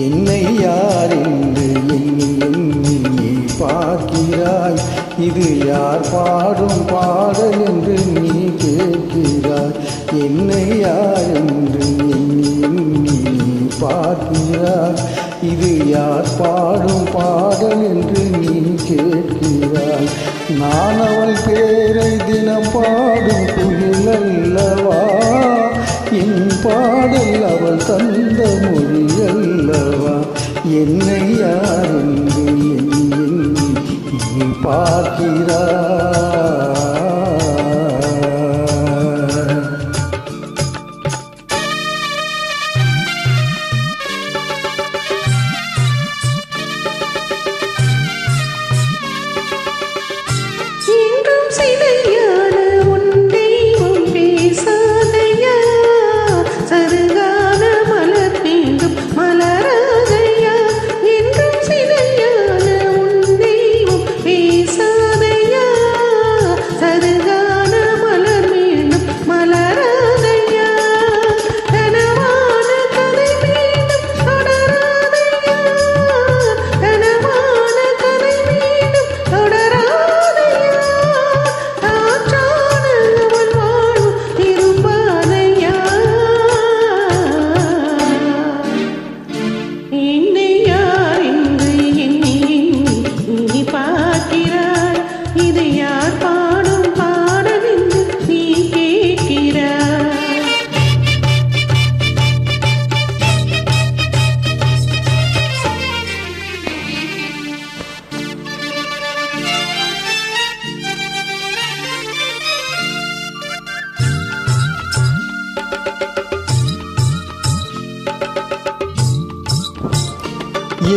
என்னை யார் என்று எண்ணி எண்ணி நீ பார்க்கிறாய். இது யார் பாடும் பாடல் என்று நீ கேட்கிறாய். என்னை யார் என்று எண்ணி எண்ணி நீ பார்க்கிறாய். இது யார் பாடும் பாடல் என்று நீ கேட்கிறாய். நான் அவள் பேரை தினம் பாடும் குயில் அல்லவா. என் பாடல் அவள் தந்த மொழி அல்லவா. என்னை யார் என்று எண்ணி நீ பார்க்கிறாய்.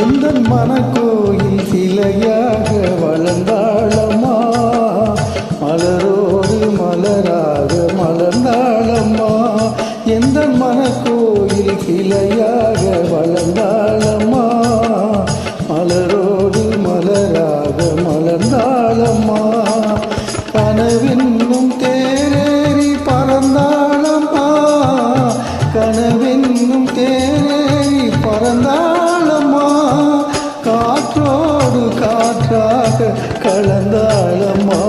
எந்தன் மனக்கோயில் சிலையாக வளர்ந்தாளம்மா. மலரோடு மலராக மலர்ந்தாளம்மா. எந்தன் மனக்கோயில் சிலையாக வளர்ந்தாளம்மா. மலரோடு மலராக மலர்ந்தாளம்மா. கனவென்னும் தேரேறி பறந்தாளம்மா. கனவென்னும் தேரேறி பறந்தாளம்மா. காற்றோடு காற்றாக கலந்தாளம்மா.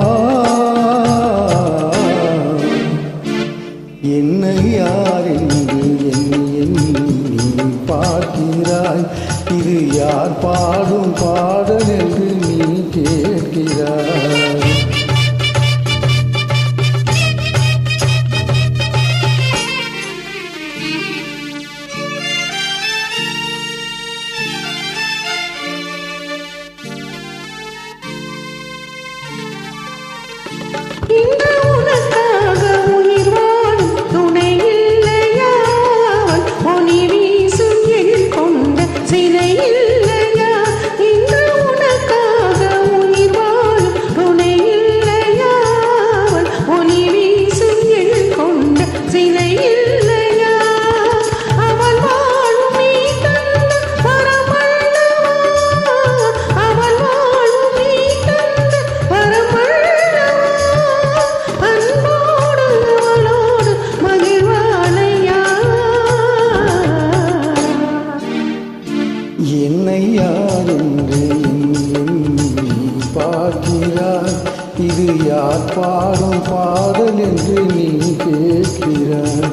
என்னை யார் என்று எண்ணி எண்ணி நீ பார்க்கிறாய். இது யார் பாடும் பாடல் என்று நீ கேட்கிறாய். என்னை யார் என்று எண்ணி பார்க்கிறாய். இது யார் பாடும் பாடல் என்று நீ கேட்கிறாய்.